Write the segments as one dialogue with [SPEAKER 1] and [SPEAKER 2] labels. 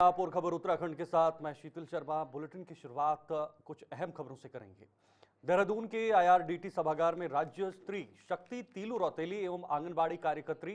[SPEAKER 1] आप और खबर उत्तराखंड के साथ मैं शीतल शर्मा। बुलेटिन की शुरुआत कुछ अहम खबरों से करेंगे। देहरादून के आईआरडीटी सभागार में राज्य स्त्री शक्ति तीलू रौतेली एवं आंगनबाड़ी कार्यकर्त्री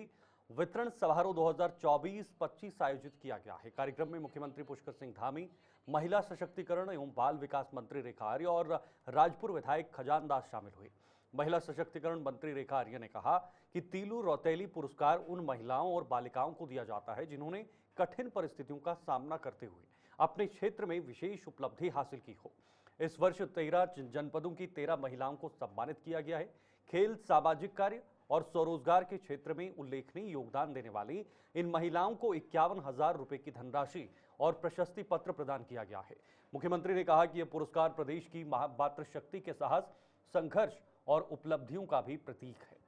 [SPEAKER 1] वितरण समारोह 2024-25 आयोजित किया गया है। कार्यक्रम में मुख्यमंत्री पुष्कर सिंह धामी, महिला सशक्तिकरण एवं बाल विकास मंत्री रेखा आर्य और राजपुर विधायक खजान दास शामिल हुए। महिला सशक्तिकरण मंत्री रेखा आर्य ने कहा कि तीलू रौतेली पुरस्कार उन महिलाओं और बालिकाओं को दिया जाता है जिन्होंने कठिन परिस्थितियों का सामना करते हुए अपने क्षेत्र में विशेष उपलब्धि हासिल की हो। इस वर्ष 13 जनपदों की 13 महिलाओं को सम्मानित किया गया है। खेल, सामाजिक कार्य और स्वरोजगार के क्षेत्र में उल्लेखनीय योगदान देने वाली इन महिलाओं को 51,000 रुपए की धनराशि और प्रशस्ति पत्र प्रदान किया गया है। मुख्यमंत्री ने कहा कि यह पुरस्कार प्रदेश की मातृशक्ति के साहस, संघर्ष और उपलब्धियों का भी प्रतीक है।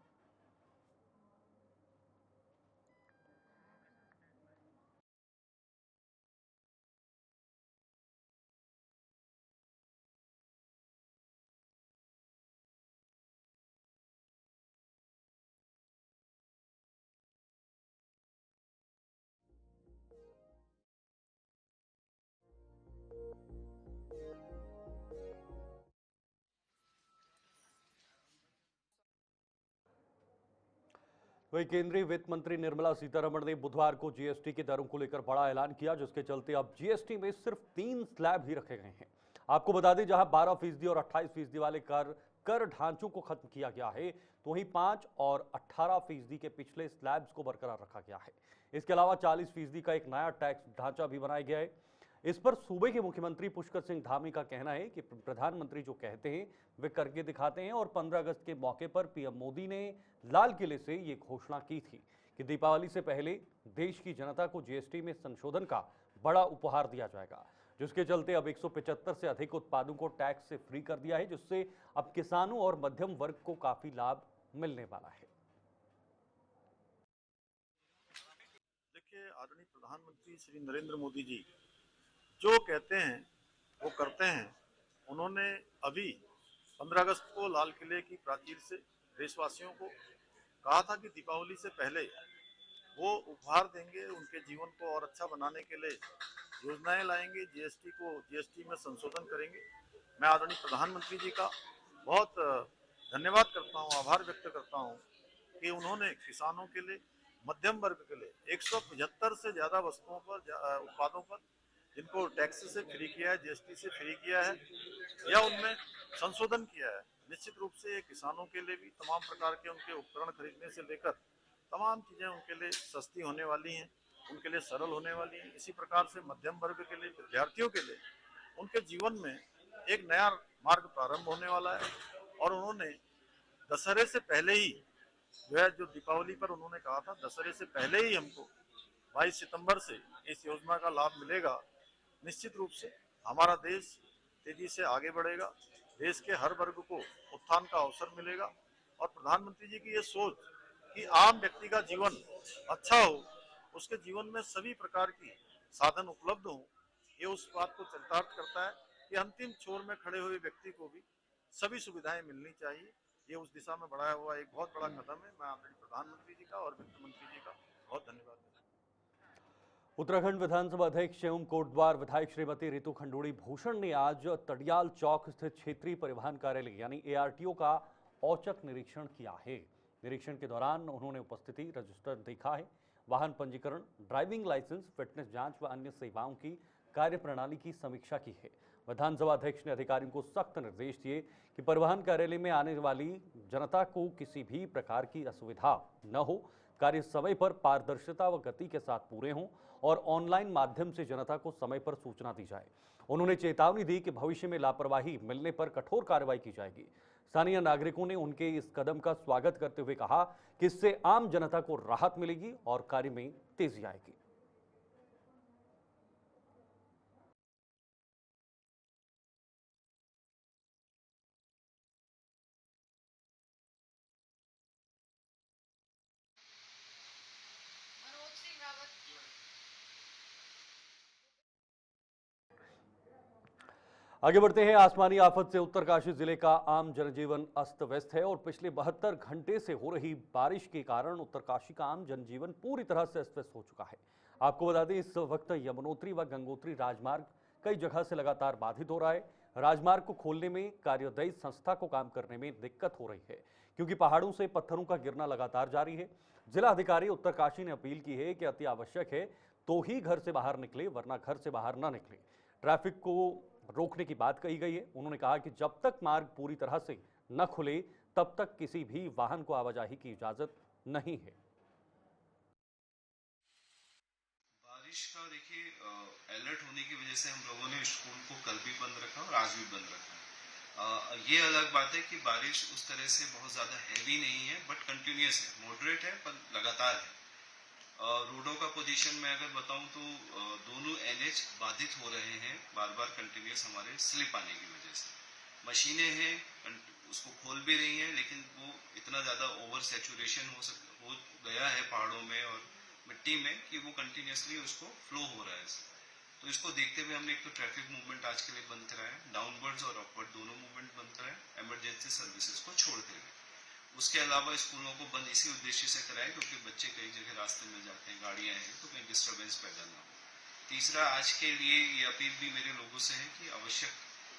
[SPEAKER 1] वहीं केंद्रीय वित्त मंत्री निर्मला सीतारमण ने बुधवार को जीएसटी की दरों को लेकर बड़ा ऐलान किया, जिसके चलते अब जीएसटी में सिर्फ 3 स्लैब ही रखे गए हैं। आपको बता दें, जहां 12% और 28% वाले कर ढांचों को खत्म किया गया है, तो वहीं 5 और 18% के पिछले स्लैब्स को बरकरार रखा गया है। इसके अलावा 40% का एक नया टैक्स ढांचा भी बनाया गया है। इस पर सूबे के मुख्यमंत्री पुष्कर सिंह धामी का कहना है कि प्रधानमंत्री जो कहते हैं वे करके दिखाते हैं और 15 अगस्त के मौके पर पीएम मोदी ने लाल किले से ये घोषणा की थी कि दीपावली से पहले देश की जनता को जीएसटी में संशोधन का बड़ा उपहार दिया जाएगा, जिसके चलते अब 175 से अधिक उत्पादों को टैक्स से फ्री कर दिया है, जिससे अब किसानों और मध्यम वर्ग को काफी लाभ मिलने वाला है।
[SPEAKER 2] देखिए, आदरणीय प्रधानमंत्री श्री नरेंद्र मोदी जी जो कहते हैं वो करते हैं। उन्होंने अभी 15 अगस्त को लाल किले की प्राचीर से देशवासियों को कहा था कि दीपावली से पहले वो उपहार देंगे, उनके जीवन को और अच्छा बनाने के लिए योजनाएं लाएंगे, जीएसटी में संशोधन करेंगे। मैं आदरणीय प्रधानमंत्री जी का बहुत धन्यवाद करता हूं, आभार व्यक्त करता हूं कि उन्होंने किसानों के लिए, मध्यम वर्ग के लिए 175 से ज्यादा वस्तुओं पर, उत्पादों पर जिनको टैक्स से फ्री किया है, जीएसटी से फ्री किया है या उनमें संशोधन किया है। निश्चित रूप से ये किसानों के लिए भी तमाम प्रकार के उनके उपकरण खरीदने से लेकर तमाम चीजें उनके लिए सस्ती होने वाली हैं, उनके लिए सरल होने वाली हैं। इसी प्रकार से मध्यम वर्ग के लिए, विद्यार्थियों के लिए उनके जीवन में एक नया मार्ग प्रारंभ होने वाला है। और उन्होंने दशहरे से पहले ही जो दीपावली पर उन्होंने कहा था, दशहरे से पहले ही हमको 22 सितंबर से इस योजना का लाभ मिलेगा। निश्चित रूप से हमारा देश तेजी से आगे बढ़ेगा, देश के हर वर्ग को उत्थान का अवसर मिलेगा। और प्रधानमंत्री जी की ये सोच कि आम व्यक्ति का जीवन अच्छा हो, उसके जीवन में सभी प्रकार की साधन उपलब्ध हो, ये उस बात को चरितार्थ करता है कि अंतिम छोर में खड़े हुए व्यक्ति को भी सभी सुविधाएं मिलनी चाहिए। ये उस दिशा में बढ़ाया हुआ एक बहुत बड़ा कदम है। मैं आदरणीय प्रधानमंत्री जी का और वित्त मंत्री जी का बहुत धन्यवाद करता हूं।
[SPEAKER 1] उत्तराखंड विधानसभा अध्यक्ष एवं कोटद्वार विधायक श्रीमती रितु खंडूड़ी भूषण ने आज तडियाल चौक स्थित क्षेत्रीय परिवहन कार्यालय यानी एआरटीओ का औचक निरीक्षण किया है। निरीक्षण के दौरान उन्होंने उपस्थिति रजिस्टर देखा है, वाहन पंजीकरण, ड्राइविंग लाइसेंस, फिटनेस जांच व अन्य सेवाओं की कार्यप्रणाली की समीक्षा की है। विधानसभा अध्यक्ष ने अधिकारियों को सख्त निर्देश दिए कि परिवहन कार्यालय में आने वाली जनता को किसी भी प्रकार की असुविधा न हो, कार्य समय पर पारदर्शिता व गति के साथ पूरे हों और ऑनलाइन माध्यम से जनता को समय पर सूचना दी जाए। उन्होंने चेतावनी दी कि भविष्य में लापरवाही मिलने पर कठोर कार्रवाई की जाएगी। स्थानीय नागरिकों ने उनके इस कदम का स्वागत करते हुए कहा कि इससे आम जनता को राहत मिलेगी और कार्य में तेजी आएगी। आगे बढ़ते हैं। आसमानी आफत से उत्तरकाशी जिले का आम जनजीवन अस्त व्यस्त है और पिछले 72 घंटे से हो रही बारिश के कारण उत्तरकाशी का आम जनजीवन पूरी तरह से अस्त व्यस्त हो चुका है। आपको बता दें, इस वक्त यमुनोत्री व गंगोत्री राजमार्ग कई जगह से लगातार बाधित हो रहा है। राजमार्ग को खोलने में कार्यदायी संस्था को काम करने में दिक्कत हो रही है, क्योंकि पहाड़ों से पत्थरों का गिरना लगातार जारी है। जिला अधिकारी उत्तरकाशी ने अपील की है कि अति आवश्यक है तो ही घर से बाहर निकले, वरना घर से बाहर न निकले। ट्रैफिक को रोकने की बात कही गई है। उन्होंने कहा कि जब तक मार्ग पूरी तरह से न खुले, तब तक किसी भी वाहन को आवाजाही की इजाजत नहीं है।
[SPEAKER 3] बारिश का देखिए अलर्ट होने की वजह से हम लोगों ने स्कूल को कल भी बंद रखा और आज भी बंद रखा। ये अलग बात है कि बारिश उस तरह से बहुत ज़्यादा हैवी नहीं है, बट कंटिन्यूस है, मॉडरेट है पर लगातार है। रोडों का पोजीशन में अगर बताऊं तो दोनों एनएच बाधित हो रहे हैं बार बार कंटिन्यूस हमारे स्लिप आने की वजह से। मशीनें हैं उसको खोल भी रही हैं, लेकिन वो इतना ज़्यादा ओवर सेचुरेशन हो गया है पहाड़ों में और मिट्टी में कि वो कंटिन्यूसली उसको फ्लो हो रहा है। तो इसको देखते हुए हमने एक तो ट्रैफिक मूवमेंट आज के लिए बंद कराया, डाउनवर्ड्स और अपवर्ड दोनों मूवमेंट बंद कराए, इमरजेंसी सर्विसेज को छोड़ते हुए। उसके अलावा स्कूलों को बंद इसी उद्देश्य से कराए क्योंकि बच्चे कई जगह रास्ते में जाते हैं, गाड़ियां हैं, तो कहीं डिस्टर्बेंस पैदा ना हो। तीसरा, आज के लिए ये अपील भी मेरे लोगों से है कि आवश्यक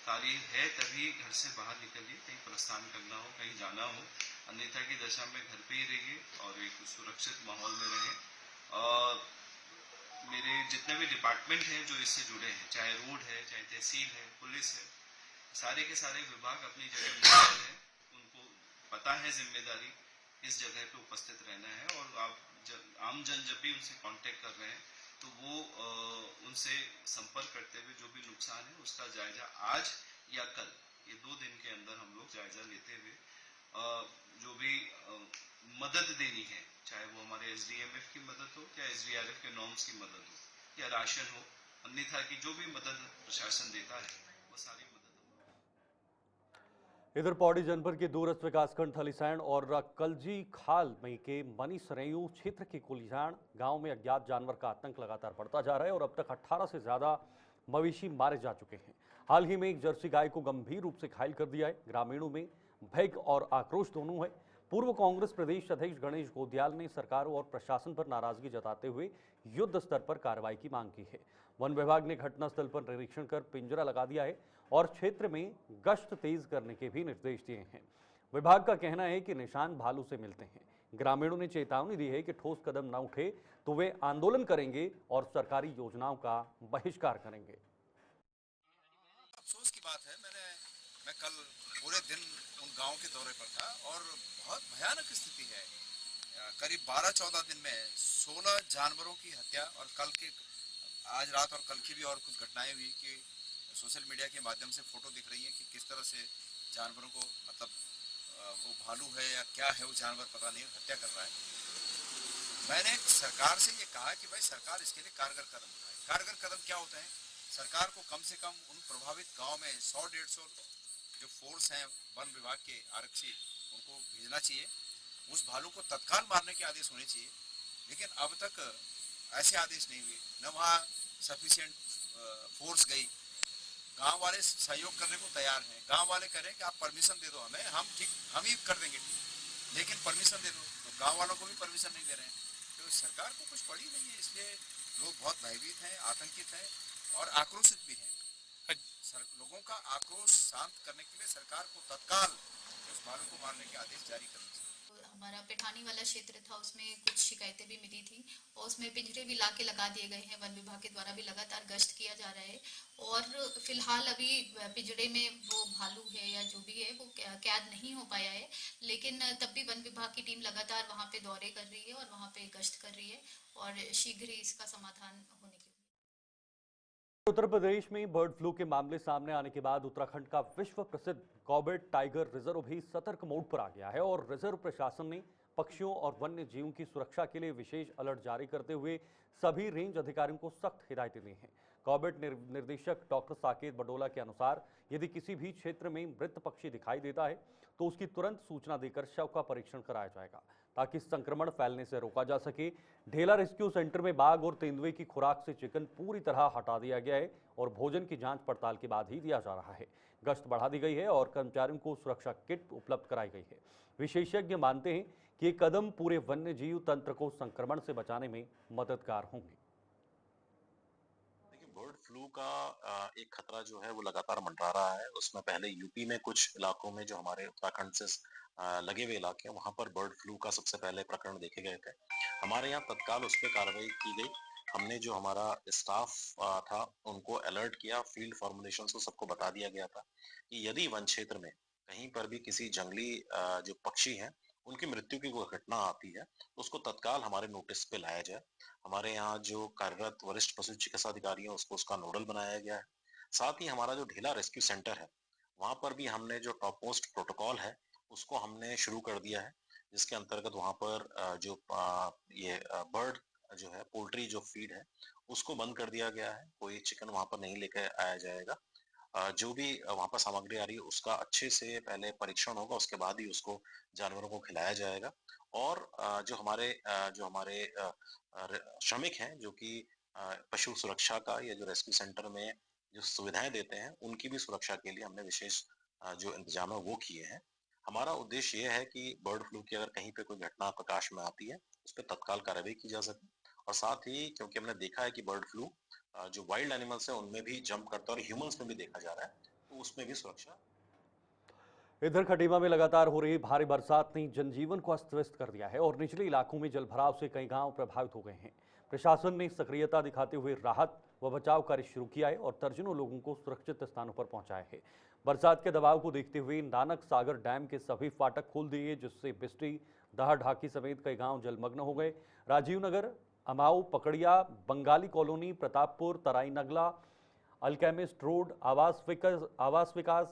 [SPEAKER 3] कार्य है तभी घर से बाहर निकलिए, कहीं प्रस्थान करना हो, कहीं जाना हो, अन्यथा की दशा में घर पे ही रहिए और एक सुरक्षित माहौल में रहें। मेरे जितने भी डिपार्टमेंट हैं जो इससे जुड़े हैं, चाहे रोड है, चाहे तहसील है, पुलिस है, सारे के सारे विभाग अपनी जगह मुस्तैद हैं। उनको पता है जिम्मेदारी इस जगह पे उपस्थित रहना है और आप आम जन जब भी उनसे कांटेक्ट कर रहे हैं तो वो उनसे संपर्क करते हुए जो भी नुकसान है उसका जायजा आज या कल, ये 2 दिन के अंदर हम लोग जायजा लेते हुए जो भी मदद देनी है, चाहे वो हमारे एसडीएमएफ की मदद हो या एसडीआरएफ के नॉर्म्स की मदद हो या राशन हो, अन्यथा की जो भी मदद प्रशासन देता है वो सारी मदद।
[SPEAKER 1] इधर पौड़ी जनपद के दूरस्थ विकासखंड थलीसैंण और कलजी खाल में के मनी सरयू क्षेत्र के कुलियाण गांव में अज्ञात जानवर का आतंक लगातार बढ़ता जा रहा है और अब तक 18 से ज्यादा मवेशी मारे जा चुके हैं। हाल ही में एक जर्सी गाय को गंभीर रूप से घायल कर दिया है। ग्रामीणों में भय और आक्रोश दोनों है। पूर्व कांग्रेस प्रदेश अध्यक्ष गणेश गोंदियाल ने सरकार और प्रशासन पर नाराजगी जताते हुए युद्ध स्तर पर कार्रवाई की मांग की है। वन विभाग ने घटनास्थल पर निरीक्षण कर पिंजरा लगा दिया है और क्षेत्र में गश्त तेज करने के भी निर्देश दिए हैं। विभाग का कहना है कि निशान भालू से मिलते हैं। ग्रामीणों ने चेतावनी दी है कि ठोस कदम न उठे तो वे आंदोलन करेंगे और सरकारी योजनाओं का बहिष्कार करेंगे।
[SPEAKER 4] अफसोस की बात है, मैं कल पूरे दिन उन गांव के दौरे पर था और बहुत भयानक स्थिति है। करीब 12-14 दिन में 16 जानवरों की हत्या और आज रात और कल की भी और कुछ घटनाएं हुई कि सोशल मीडिया के माध्यम से फोटो दिख रही है कि किस तरह से जानवरों को, मतलब वो भालू है या क्या है वो जानवर पता नहीं, हत्या कर रहा है। मैंने सरकार से ये कहा कि भाई सरकार इसके लिए कारगर कदम उठाए। कारगर कदम क्या होते हैं? सरकार को कम से कम उन प्रभावित गांव में 100-150 जो फोर्स हैं वन विभाग के आरक्षी, उनको भेजना चाहिए। उस भालू को तत्काल मारने के आदेश होने चाहिए, लेकिन अब तक ऐसे आदेश नहीं हुए, न वहाँ सफिशिएंट फोर्स गई। गांव वाले सहयोग करने को तैयार हैं। गांव वाले कह रहे हैं कि आप परमिशन दे दो हमें, हम ही कर देंगे, लेकिन परमिशन दे दो। तो गांव वालों को भी परमिशन नहीं दे रहे हैं। तो सरकार को कुछ पड़ी नहीं है, इसलिए लोग बहुत भयभीत हैं, आतंकित हैं और आक्रोशित भी हैं। लोगों का आक्रोश शांत करने के लिए सरकार को तत्काल उस भालू को मारने के आदेश जारी करने चाहिए।
[SPEAKER 5] हमारा पेठानी वाला क्षेत्र था, उसमें कुछ शिकायतें भी मिली थी और उसमें पिंजरे भी लाके लगा दिए गए हैं। वन विभाग के द्वारा भी लगातार गश्त किया जा रहा है और फिलहाल अभी पिंजरे में वो भालू है या जो भी है वो कैद नहीं हो पाया है, लेकिन तब भी वन विभाग की टीम लगातार वहाँ पे दौरे कर रही है और वहाँ पे गश्त कर रही है और शीघ्र ही इसका समाधान होने की।
[SPEAKER 1] उत्तर प्रदेश में बर्ड फ्लू के मामले सामने आने के बाद उत्तराखंड का विश्व प्रसिद्ध कॉर्बेट टाइगर रिजर्व भी सतर्क मोड पर आ गया है और रिजर्व प्रशासन ने पक्षियों और वन्य जीवों की सुरक्षा के लिए विशेष अलर्ट जारी करते हुए सभी रेंज अधिकारियों को सख्त हिदायतें दी हैं। कॉर्बेट निर्देशक डॉक्टर साकेत बडोला के अनुसार यदि किसी भी क्षेत्र में मृत पक्षी दिखाई देता है तो उसकी तुरंत सूचना देकर शव का परीक्षण कराया जाएगा ताकि संक्रमण फैलने से रोका जा सके। ढेला रेस्क्यू सेंटर में बाघ और तेंदुए की खुराक से चिकन पूरी तरह हटा दिया गया है और भोजन की जांच पड़ताल के बाद ही दिया जा रहा है। गश्त बढ़ा दी गई है और कर्मचारियों को सुरक्षा किट उपलब्ध कराई गई है। विशेषज्ञ मानते हैं कि ये कदम पूरे वन्य जीव तंत्र को संक्रमण से बचाने में मददगार होंगे।
[SPEAKER 6] बर्ड फ्लू का एक खतरा जो है वो लगातार मंडरा रहा है। उसमें पहले यूपी में कुछ इलाकों में जो हमारे उत्तराखंड से लगे हुए इलाके हैं वहां पर बर्ड फ्लू का सबसे पहले प्रकरण देखे गए थे। हमारे यहाँ तत्काल उस पर कार्रवाई की गई। हमने जो हमारा स्टाफ था उनको अलर्ट किया, फील्ड फॉर्मुलेशन को सबको बता दिया गया था कि यदि वन क्षेत्र में कहीं पर भी किसी जंगली जो पक्षी हैं उनकी मृत्यु की कोई घटना आती है तो उसको तत्काल हमारे नोटिस पे लाया जाए। हमारे यहाँ जो कार्यरत वरिष्ठ पशु चिकित्सा अधिकारी हैं उसको उसका नोडल बनाया गया है। साथ ही हमारा जो ढेला रेस्क्यू सेंटर है वहां पर भी हमने जो टॉप मोस्ट प्रोटोकॉल है उसको हमने शुरू कर दिया है, जिसके अंतर्गत वहां पर जो ये बर्ड जो है पोल्ट्री जो फीड है उसको बंद कर दिया गया है। कोई चिकन वहां पर नहीं लेकर आया जाएगा। जो भी वहां पर सामग्री आ रही है उसका अच्छे से पहले परीक्षण होगा, उसके बाद ही उसको जानवरों को खिलाया जाएगा। और जो हमारे श्रमिक हैं जो कि पशु सुरक्षा का या जो रेस्क्यू सेंटर में जो सुविधाएं देते हैं उनकी भी सुरक्षा के लिए हमने विशेष जो इंतजाम है वो किए हैं। हमारा उद्देश्य ये है कि बर्ड फ्लू की अगर कहीं पे कोई घटना प्रकाश में आती है उस पर तत्काल कार्रवाई की जा सके। और साथ ही क्योंकि हमने देखा है कि बर्ड फ्लू जो वाइल्ड एनिमल्स है उनमें भी जंप करता है और ह्यूमंस में भी देखा जा रहा है, तो उसमें भी सुरक्षा।
[SPEAKER 1] इधर खटीमा में लगातार हो रही भारी बरसात ने जनजीवन को अस्त व्यस्त कर दिया है और निचले इलाकों में जलभराव से कई गांव प्रभावित हो गए हैं। प्रशासन ने सक्रियता दिखाते हुए राहत व बचाव कार्य शुरू किया है और दर्जनों लोगों को सुरक्षित स्थानों पर पहुंचाया है। बरसात के दबाव को देखते हुए नानक सागर डैम के सभी फाटक खोल दिए, जिससे बिस्टी, दहा ढाकी समेत कई गांव जलमग्न हो गए। राजीव नगर, अमाऊ, पकड़िया, बंगाली कॉलोनी, प्रतापपुर, तराई नगला, अल्केमिस्ट रोड, आवास विकास,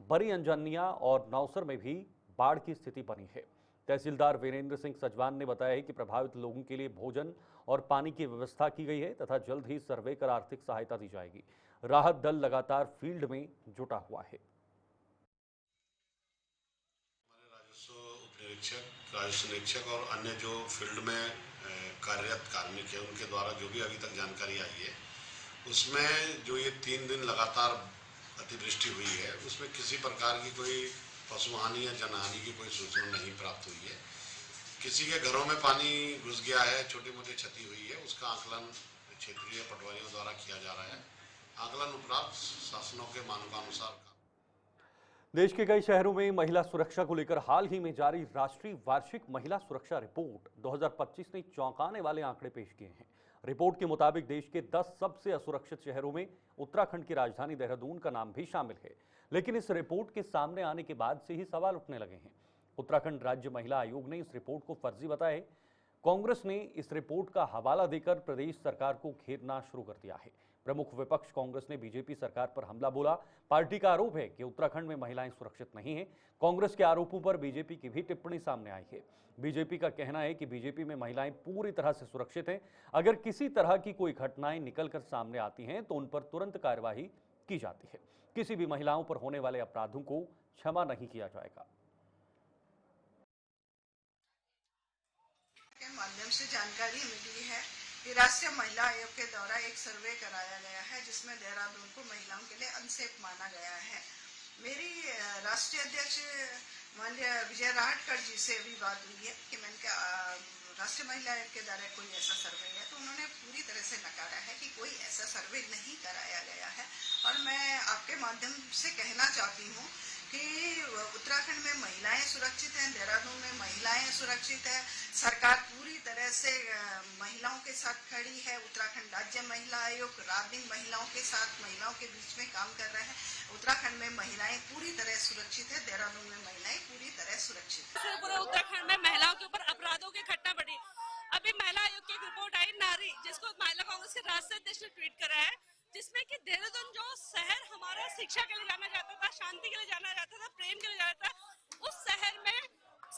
[SPEAKER 1] बड़ी अंजनिया और नौसर में भी बाढ़ की स्थिति बनी है। तहसीलदार वीरेंद्र सिंह सजवान ने बताया है कि प्रभावित लोगों के लिए भोजन और पानी की व्यवस्था की गई है तथा जल्द ही सर्वे कर आर्थिक सहायता दी जाएगी। राहत दल लगातार फील्ड में जुटा हुआ है।
[SPEAKER 7] हमारे राजस्व निरीक्षक और अन्य जो फील्ड में कार्यरत कार्मिक है उनके द्वारा जो भी अभी तक जानकारी आई है उसमें जो ये 3 दिन लगातार अतिवृष्टि हुई है उसमें किसी प्रकार की कोई पशुहानि या जनहानि की कोई सूचना नहीं प्राप्त हुई है। किसी के घरों में पानी घुस गया है, छोटी मोटी क्षति हुई है, उसका आकलन क्षेत्रीय पटवारियों द्वारा किया जा रहा है। आकलन उपरांत शासनों के मानकानुसार
[SPEAKER 1] देश के कई शहरों में महिला सुरक्षा को लेकर हाल ही में जारी राष्ट्रीय वार्षिक महिला सुरक्षा रिपोर्ट 2025 ने चौंकाने वाले आंकड़े पेश किए हैं। रिपोर्ट के मुताबिक देश के 10 सबसे असुरक्षित शहरों में उत्तराखंड की राजधानी देहरादून का नाम भी शामिल है। लेकिन इस रिपोर्ट के सामने आने के बाद से ही सवाल उठने लगे हैं। उत्तराखंड राज्य महिला आयोग ने इस रिपोर्ट को फर्जी बताया है। कांग्रेस ने इस रिपोर्ट का हवाला देकर प्रदेश सरकार को घेरना शुरू कर दिया है। प्रमुख विपक्ष कांग्रेस ने बीजेपी सरकार पर हमला बोला। पार्टी का आरोप है कि उत्तराखंड में महिलाएं सुरक्षित नहीं हैं। कांग्रेस के आरोपों पर बीजेपी की भी टिप्पणी सामने आई है। बीजेपी का कहना है कि बीजेपी में महिलाएं पूरी तरह से सुरक्षित हैं। अगर किसी तरह की कोई घटनाएं निकलकर सामने आती हैं तो उन पर तुरंत कार्यवाही की जाती है। किसी भी महिलाओं पर होने वाले अपराधों को क्षमा नहीं किया जाएगा।
[SPEAKER 8] के माध्यम से जानकारी मिली है कि राष्ट्रीय महिला आयोग के द्वारा एक सर्वे कराया गया है जिसमें देहरादून को महिलाओं के लिए अनसेफ माना गया है। मेरी राष्ट्रीय अध्यक्ष माननीय विजय राहटकर जी से भी बात हुई है कि मैंने कहा राष्ट्रीय महिला आयोग के द्वारा कोई ऐसा सर्वे है, तो उन्होंने पूरी तरह से नकारा है कि कोई ऐसा सर्वे नहीं कराया गया है। और मैं आपके माध्यम से कहना चाहती हूँ कि उत्तराखंड में महिलाएं सुरक्षित हैं, देहरादून में महिलाएं सुरक्षित है। सरकार पूरी तरह से महिलाओं के साथ खड़ी है। उत्तराखंड राज्य महिला आयोग रात दिन महिलाओं के साथ, महिलाओं के बीच में काम कर रहे हैं। उत्तराखंड में महिलाएं पूरी तरह सुरक्षित है, देहरादून में महिलाएं पूरी तरह सुरक्षित है।
[SPEAKER 9] पूरे उत्तराखंड में महिलाओं के ऊपर अपराधों की घटना बढ़ी। अभी महिला आयोग की एक रिपोर्ट आई नारी, जिसको महिला कांग्रेस के राष्ट्रीय अध्यक्ष ने ट्वीट करा है, जिसमें कि देहरादून जो शहर हमारा शिक्षा के लिए जाना जाता था, शांति के लिए जाना जाता था, प्रेम के लिए जाना था, उस शहर में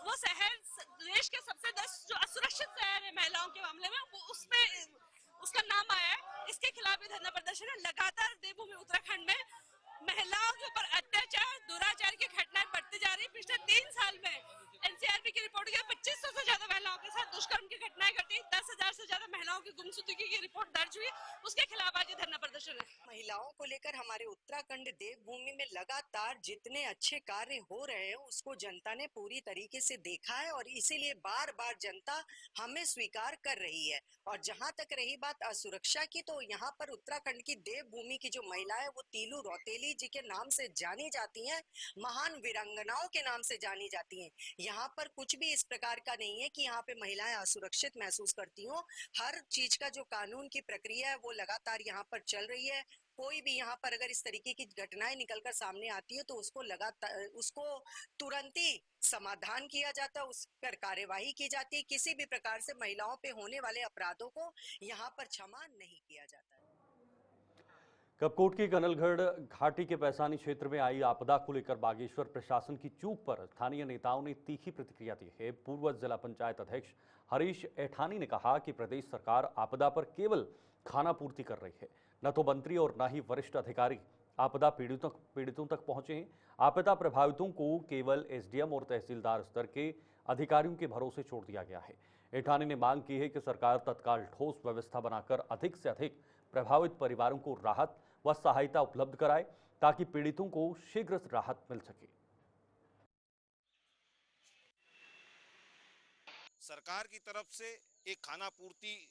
[SPEAKER 9] वो शहर देश के सबसे 10 जो असुरक्षित शहर है महिलाओं के मामले में, वो उसमें उसका नाम आया है। इसके खिलाफ भी धरना प्रदर्शन है। लगातार देवभूमि उत्तराखंड में महिलाओं के ऊपर अत्याचार, दुराचार की घटनाएं बढ़ती जा रही। पिछले 3 साल में एनसीआरबी की रिपोर्ट के 2500 से ज्यादा महिलाओं के साथ दुष्कर्म की घटनाएं घटी। 10,000 से ज्यादा महिलाओं की गुमशुदगी की रिपोर्ट दर्ज हुई, उसके खिलाफ आज ये धरना प्रदर्शन है।
[SPEAKER 10] महिलाओं को लेकर हमारे उत्तराखंड देवभूमि में लगातार जितने अच्छे कार्य हो रहे हैं उसको जनता ने पूरी तरीके से देखा है और इसीलिए बार बार जनता हमें स्वीकार कर रही है। और जहां तक रही बात असुरक्षा की, तो यहाँ पर उत्तराखंड की देवभूमि की जो महिलाएं वो तीलू रौतेली जी के नाम से जानी जाती हैं, महान वीरांगनाओं के नाम से जानी जाती हैं। यहाँ पर कुछ भी इस प्रकार का नहीं है कि यहाँ पे महिलाएं असुरक्षित महसूस करती हों। हर चीज का जो कानून की प्रक्रिया है वो लगातार यहाँ पर चल रही है। कोई भी यहाँ पर अगर इस तरीके की घटनाएं निकलकर सामने आती है तो उसको तुरंत ही समाधान किया जाता है, उस पर कार्यवाही की जाती है। किसी भी प्रकार से महिलाओं पे होने वाले अपराधों को यहाँ पर क्षमा नहीं किया जाता है।
[SPEAKER 1] कपकोट की कनलगढ़ घाटी के पैसानी क्षेत्र में आई आपदा को लेकर बागेश्वर प्रशासन की चूक पर स्थानीय नेताओं ने तीखी प्रतिक्रिया दी है। पूर्व जिला पंचायत अध्यक्ष हरीश ऐठानी ने कहा कि प्रदेश सरकार आपदा पर केवल खाना पूर्ति कर रही है, न तो मंत्री और न ही वरिष्ठ अधिकारी आपदा पीड़ितों तक पहुंचे हैं। आपदा प्रभावितों को केवल एसडीएम और तहसीलदार स्तर के अधिकारियों के भरोसे छोड़ दिया गया है। ऐठानी ने मांग की है कि सरकार तत्काल ठोस व्यवस्था बनाकर अधिक से अधिक प्रभावित परिवारों को राहत व सहायता उपलब्ध कराए ताकि पीड़ितों को शीघ्र राहत मिल सके।
[SPEAKER 11] सरकार की तरफ से एक खाना पूर्ति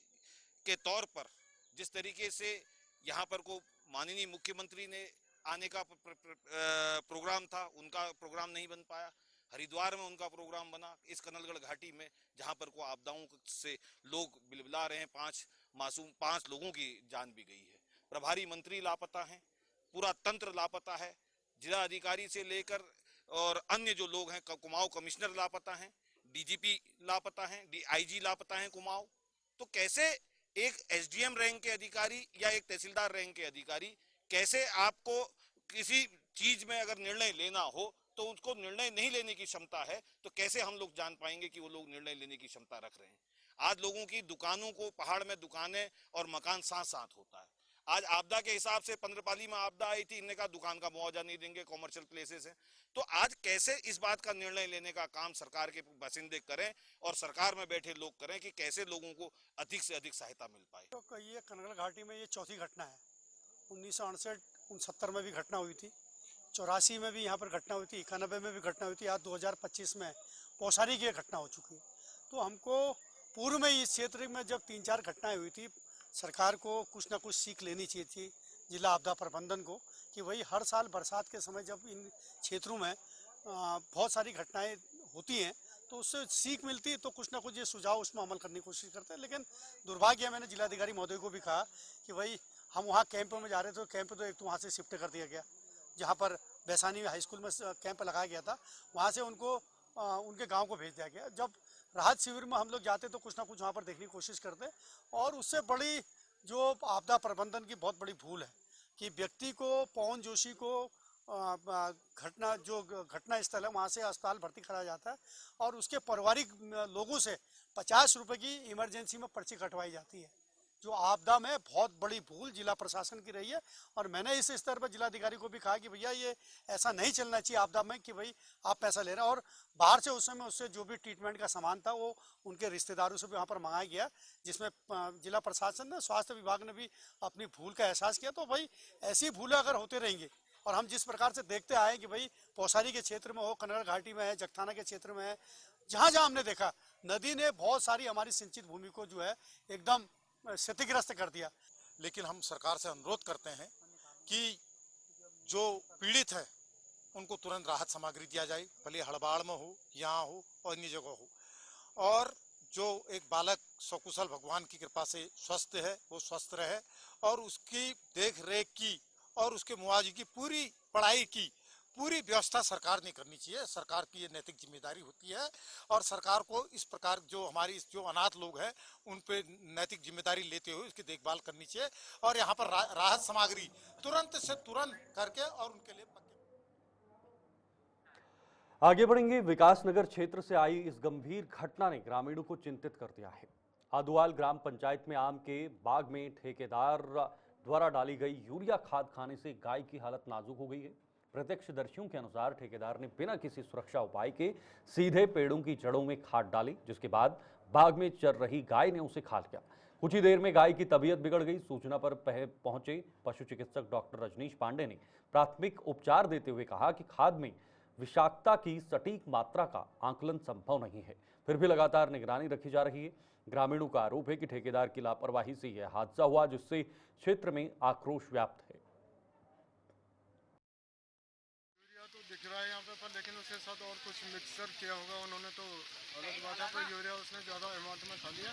[SPEAKER 11] के तौर पर जिस तरीके से यहाँ पर को माननीय मुख्यमंत्री ने आने का प्रोग्राम था, उनका प्रोग्राम नहीं बन पाया। हरिद्वार में उनका प्रोग्राम बना, इस कनलगढ़ घाटी में जहाँ पर को आपदाओं से लोग बिलबिला रहे हैं, 5 लोगों की जान भी गई है। प्रभारी मंत्री लापता हैं, पूरा तंत्र लापता है, जिला अधिकारी से लेकर और अन्य जो लोग हैं, कुमाऊं कमिश्नर लापता हैं, डीजीपी लापता हैं, आईजी लापता हैं कुमाऊं। तो कैसे एक एसडीएम रैंक के अधिकारी या एक तहसीलदार रैंक के अधिकारी, कैसे आपको किसी चीज में अगर निर्णय लेना हो तो उसको निर्णय नहीं लेने की क्षमता है, तो कैसे हम लोग जान पाएंगे कि वो लोग निर्णय लेने की क्षमता रख रहे हैं। आज लोगों की दुकानों को, पहाड़ में दुकानें और मकान साथ साथ होता है। आज आपदा के हिसाब से पंद्रपाली में आपदा आई थी, इनने कहा दुकान का मुआवजा नहीं देंगे, कॉमर्शियल प्लेसेस हैं। तो आज कैसे इस बात का निर्णय लेने का काम सरकार के बासिंदे करें और सरकार में बैठे लोग करें कि कैसे लोगों को अधिक से अधिक सहायता मिल पाए।
[SPEAKER 12] तो ये कनलगढ़ घाटी में ये चौथी घटना है। 1968-69 में भी घटना हुई थी, 84 में भी यहाँ पर घटना हुई थी, 91 में भी घटना हुई थी, आज 2025 में पौसारी की घटना हो चुकी है। तो हमको पूर्व में इस क्षेत्र में जब 3-4 घटनाएं हुई थी, सरकार को कुछ ना कुछ सीख लेनी चाहिए थी, जिला आपदा प्रबंधन को, कि वही हर साल बरसात के समय जब इन क्षेत्रों में बहुत सारी घटनाएं होती हैं तो उससे सीख मिलती है, तो कुछ ना कुछ ये सुझाव उसमें अमल करने की कोशिश करते हैं। लेकिन दुर्भाग्य है, मैंने जिलाधिकारी महोदय को भी कहा कि भाई हम वहाँ कैंप में जा रहे थे, कैंप तो एक तो वहाँ से शिफ्ट कर दिया गया, जहाँ पर बैसानी हाई स्कूल में कैंप लगाया गया था, वहाँ से उनको उनके गाँव को भेज दिया गया। जब राहत शिविर में हम लोग जाते तो कुछ ना कुछ वहाँ पर देखने की कोशिश करते। और उससे बड़ी जो आपदा प्रबंधन की बहुत बड़ी भूल है कि व्यक्ति को, पवन जोशी को घटना स्थल है वहाँ से अस्पताल भर्ती कराया जाता है और उसके पारिवारिक लोगों से 50 रुपए की इमरजेंसी में पर्ची कटवाई जाती है, जो आपदा में बहुत बड़ी भूल जिला प्रशासन की रही है। और मैंने इस स्तर पर जिलाधिकारी को भी कहा कि भैया ये ऐसा नहीं चलना चाहिए आपदा में कि भाई आप पैसा ले रहे हैं। और बाहर से उस समय उससे जो भी ट्रीटमेंट का सामान था वो उनके रिश्तेदारों से भी वहाँ पर मंगाया गया, जिसमें जिला प्रशासन ने, स्वास्थ्य विभाग ने भी अपनी भूल का एहसास किया। तो भाई ऐसी भूलें अगर होते रहेंगे और हम जिस प्रकार से देखते आए कि भाई पौसारी के क्षेत्र में हो, कनलगढ़ घाटी में है, जगथाना के क्षेत्र में है, जहाँ जहाँ हमने देखा नदी ने बहुत सारी हमारी सिंचित भूमि को जो है एकदम क्षतिग्रस्त कर दिया।
[SPEAKER 13] लेकिन हम सरकार से अनुरोध करते हैं कि जो पीड़ित है उनको तुरंत राहत सामग्री दिया जाए, भले हड़बाड़ में हो, यहाँ हो और अन्य जगह हो। और जो एक बालक सकुशल भगवान की कृपा से स्वस्थ है वो स्वस्थ रहे और उसकी देख रेख की और उसके मुआवजे की, पूरी पढ़ाई की पूरी व्यवस्था सरकार ने करनी चाहिए। सरकार की ये नैतिक जिम्मेदारी होती है और सरकार को इस प्रकार जो हमारी जो अनाथ लोग हैं उन पे नैतिक जिम्मेदारी लेते हुए इसकी देखभाल करनी चाहिए और यहाँ पर राहत सामग्री तुरंत से तुरंत करके और उनके लिए
[SPEAKER 1] आगे बढ़ेंगे। विकासनगर क्षेत्र से आई इस गंभीर घटना ने ग्रामीणों को चिंतित कर दिया है। आदुवाल ग्राम पंचायत में आम के बाग में ठेकेदार द्वारा डाली गई यूरिया खाद खाने से गाय की हालत नाजुक हो गई है। प्रत्यक्षदर्शियों के अनुसार ठेकेदार ने बिना किसी सुरक्षा उपाय के सीधे पेड़ों की जड़ों में खाद डाली, जिसके बाद बाग में चर रही गाय ने उसे खा लिया। कुछ ही देर में गाय की तबीयत बिगड़ गई। सूचना पर पहुंचे पशु चिकित्सक डॉक्टर रजनीश पांडे ने प्राथमिक उपचार देते हुए कहा कि खाद में विषाक्तता की सटीक मात्रा का आकलन संभव नहीं है, फिर भी लगातार निगरानी रखी जा रही है। ग्रामीणों का आरोप है कि ठेकेदार की लापरवाही से यह हादसा हुआ, जिससे क्षेत्र में आक्रोश व्याप्त है।
[SPEAKER 13] यूरिया तो दिख रहा है यहाँ पे, पर लेकिन उसके साथ और कुछ मिक्सर किया होगा उन्होंने, तो अलग बात है। तो यूरिया उसने ज़्यादा अमाउंट में खा लिया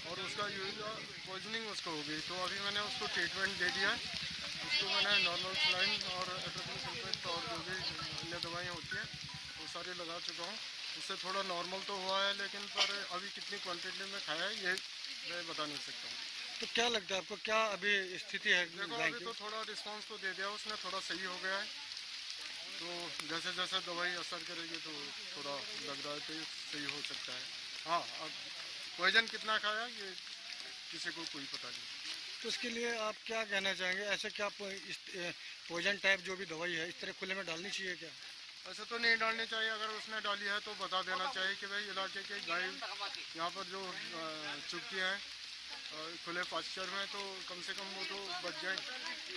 [SPEAKER 13] और उसका यूरिया पॉइजनिंग उसको हो गई। तो अभी मैंने उसको ट्रीटमेंट दे दिया है। उसको मैंने नॉर्मल सलाइन और एट्रोपिन सल्फेट और जो भी अन्य दवाइयाँ होती हैं वो सारी लगा चुका हूँ। उससे थोड़ा नॉर्मल तो हुआ है, लेकिन पर अभी कितनी क्वांटिटी में खाया है ये मैं बता नहीं सकता हूँ।
[SPEAKER 12] तो क्या लगता है आपको, क्या अभी स्थिति है?
[SPEAKER 13] देखो अभी तो थोड़ा रिस्पांस तो दे दिया उसने, थोड़ा सही हो गया है। तो जैसे जैसे दवाई असर करेगी तो थोड़ा लग रहा है कि सही हो सकता है। हाँ, अब पॉइजन कितना खाया ये किसी को कोई पता नहीं।
[SPEAKER 12] तो इसके लिए आप क्या कहना चाहेंगे? ऐसे क्या पॉइजन टाइप जो भी दवाई है इस तरह खुले में डालनी चाहिए क्या?
[SPEAKER 13] ऐसे तो नहीं डालनी चाहिए। अगर उसने डाली है तो बता देना चाहिए कि भाई इलाके के गाय यहाँ पर जो चुपकी हैं खुले पास्चर में, तो कम से कम वो तो बच जाए।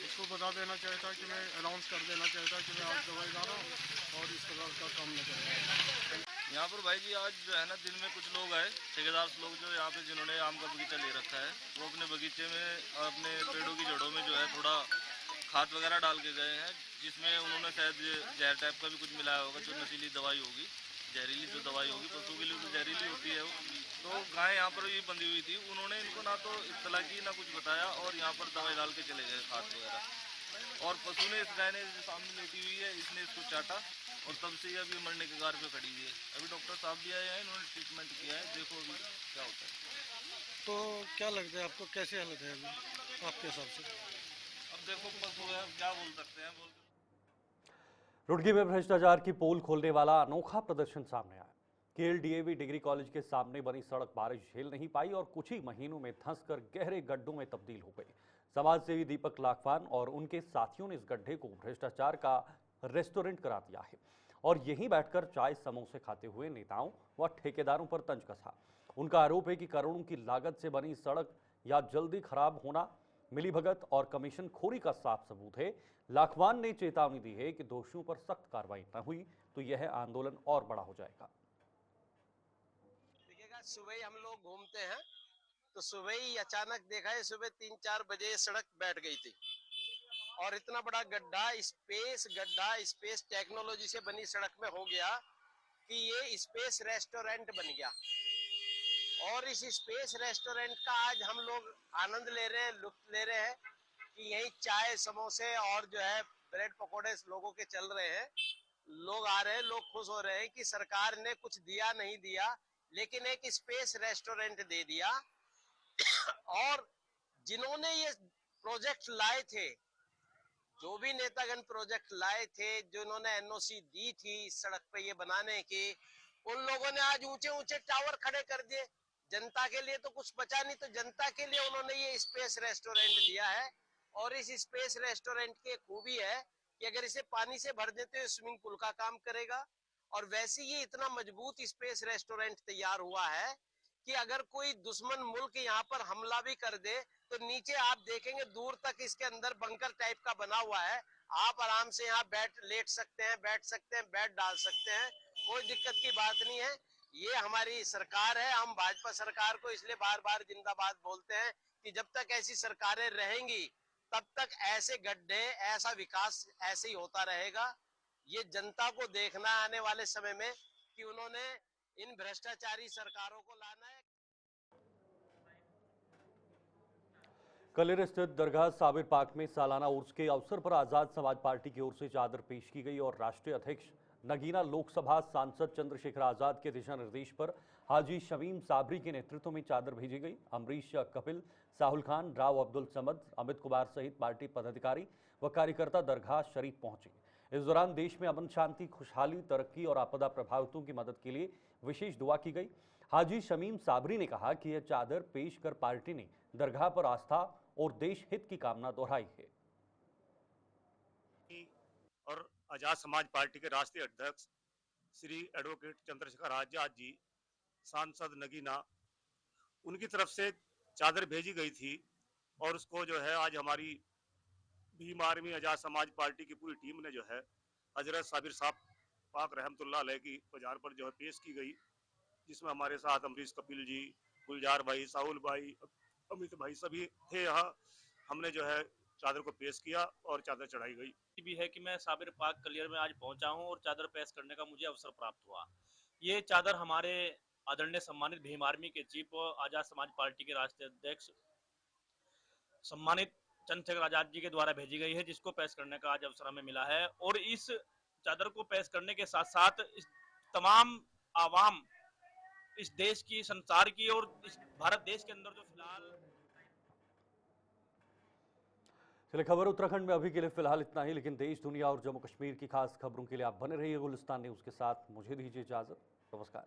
[SPEAKER 13] उसको बता देना चाहिए था कि मैं अनाउंस कर देना चाहिए था कि मैं आज दवाई ला रहा हूँ और इस प्रकार का काम नहीं करें।
[SPEAKER 14] यहाँ पर भाई जी आज जो है ना, दिन में कुछ लोग आए, ठेकेदार लोग जो यहाँ पे जिन्होंने आम का बगीचा ले रखा है, वो अपने बगीचे में अपने पेड़ों की जड़ों में जो है थोड़ा खाद वगैरह डाल के गए हैं, जिसमें उन्होंने शायद जहर टाइप का भी कुछ मिलाया होगा, जो नशीली दवाई होगी, जहरीली जो दवाई होगी, पशु के लिए तो जहरीली होती है वो। तो गाय यहाँ पर ये बंधी हुई थी, उन्होंने इनको ना तो इत्तला की ना कुछ बताया और यहाँ पर दवाई डाल के चले गए खाद वगैरह। और पशु ने, इस गाय ने सामने लेटी हुई है, इसने इसको चाटा और तब से अभी मरने के गार पे खड़ी हुई है। अभी डॉक्टर साहब भी आए हैं, इन्होंने ट्रीटमेंट किया है, देखो अभी क्या होता है।
[SPEAKER 12] तो क्या लगता है आपको, कैसी हालत है अभी आपके हिसाब से?
[SPEAKER 14] अब देखो पशु है, क्या बोल सकते हैं।
[SPEAKER 1] रुड़की में भ्रष्टाचार की पोल खोलने वाला अनोखा प्रदर्शन सामने आया। केएलडीएवी डिग्री कॉलेज के सामने बनी सड़क बारिश झेल नहीं पाई और कुछ ही महीनों में धंसकर गहरे गड्ढों में तब्दील हो गई। समाजसेवी दीपक लाखवान और उनके साथियों ने इस गड्ढे को भ्रष्टाचार का रेस्टोरेंट करा दिया है और यहीं बैठकर चाय समोसे खाते हुए नेताओं व ठेकेदारों पर तंज कसा। उनका आरोप है कि करोड़ों की लागत से बनी सड़क या जल्दी खराब होना मिलीभगत और कमीशन खोरी का साफ सबूत है। लाखवान ने चेतावनी दी है कि दोषियों पर सख्त कार्रवाई न हुई तो यह आंदोलन और बड़ा हो जाएगा।
[SPEAKER 15] देखिएगा, सुबह ही हम लोग घूमते हैं तो सुबह ही अचानक देखा है, सुबह 3-4 बजे सड़क बैठ गई थी और इतना बड़ा गड्ढा, स्पेस टेक्नोलॉजी से बनी सड़क में हो गया कि ये स्पेस रेस्टोरेंट बन गया। और इस स्पेस रेस्टोरेंट का आज हम लोग आनंद ले रहे हैं, लुत्फ ले रहे हैं कि यही चाय समोसे और जो है ब्रेड पकोड़े लोगों के चल रहे हैं। लोग आ रहे हैं, लोग खुश हो रहे हैं कि सरकार ने कुछ दिया नहीं दिया, लेकिन एक स्पेस रेस्टोरेंट दे दिया। और जिन्होंने ये प्रोजेक्ट लाए थे, जो भी नेतागण प्रोजेक्ट लाए थे, जिन्होंने एनओसी दी थी सड़क पे ये बनाने की, उन लोगों ने आज ऊंचे ऊंचे टावर खड़े कर दिए। जनता के लिए तो कुछ बचा नहीं, तो जनता के लिए उन्होंने ये स्पेस रेस्टोरेंट दिया है। और इस स्पेस रेस्टोरेंट की खूबी है कि अगर इसे पानी से भर देते तो स्विमिंग पूल का काम करेगा। और वैसे ये इतना मजबूत स्पेस रेस्टोरेंट तैयार हुआ है कि अगर कोई दुश्मन मुल्क यहाँ पर हमला भी कर दे तो नीचे आप देखेंगे दूर तक इसके अंदर बंकर टाइप का बना हुआ है। आप आराम से यहाँ लेट सकते हैं, बैठ सकते हैं, बैठ डाल सकते हैं, कोई दिक्कत की बात नहीं है। ये हमारी सरकार है, हम भाजपा सरकार को इसलिए बार बार जिंदाबाद बोलते हैं कि जब तक ऐसी सरकारें रहेंगी तब तक ऐसे गड्ढे, ऐसा विकास ऐसे ही होता रहेगा। ये जनता को देखना है आने वाले समय में कि उन्होंने इन भ्रष्टाचारी सरकारों को लाना है।
[SPEAKER 1] कलेर स्थित दरगाह साबिर पार्क में सालाना उर्स के अवसर पर आजाद समाज पार्टी की ओर से चादर पेश की गई और राष्ट्रीय अध्यक्ष नगीना लोकसभा सांसद चंद्रशेखर आजाद के दिशा निर्देश पर हाजी शमीम साबरी के नेतृत्व में चादर भेजी गई। अमरीश कपिल, साहुल खान, राव अब्दुल समद, अमित कुमार सहित पार्टी पदाधिकारी व कार्यकर्ता दरगाह शरीफ पहुंचे। इस दौरान देश में अमन, शांति, खुशहाली, तरक्की और आपदा प्रभावितों की मदद के लिए विशेष दुआ की गई। हाजी शमीम साबरी ने कहा कि यह चादर पेश कर पार्टी ने दरगाह पर आस्था और देश हित की कामना दोहराई है।
[SPEAKER 16] और आजाद समाज पार्टी के राष्ट्रीय अध्यक्ष श्री एडवोकेट चंद्रशेखर आजाद जी, सांसद नगीना, उनकी तरफ से चादर भेजी गई थी और उसको जो है आज हमारी भीम आर्मी आजाद समाज पार्टी की पूरी टीम ने जो है हजरत साबिर साहब पाक रहमतुल्लाह अलैह की बाजार पर जो है पेश की गई, जिसमें हमारे साथ अमरीश कपिल जी, गुलजार भाई, साहुल भाई, अमित भाई सभी थे। यहाँ हमने जो है चादर को पेश किया और चादर चढ़ाई गई।
[SPEAKER 14] भी है कि मैं साबिर पाक कलियर में आज पहुंचा हूं और चादर पेश करने का मुझे अवसर प्राप्त हुआ। ये चादर हमारे आदरणीय सम्मानित भीम आर्मी के चीफ आजाद समाज पार्टी के राष्ट्रीय अध्यक्ष सम्मानित चंद्रशेखर आजाद जी के द्वारा भेजी गई है, जिसको पेश करने का आज अवसर हमें मिला है। और इस चादर को पेश करने के साथ साथ इस तमाम आवाम, इस देश की, संसार की और इस भारत देश के अंदर जो फिलहाल
[SPEAKER 1] चलिए, खबर उत्तराखंड में अभी के लिए फिलहाल इतना ही, लेकिन देश, दुनिया और जम्मू कश्मीर की खास खबरों के लिए आप बने रहिए गुलिस्तान न्यूज के साथ। मुझे दीजिए इजाजत, नमस्कार।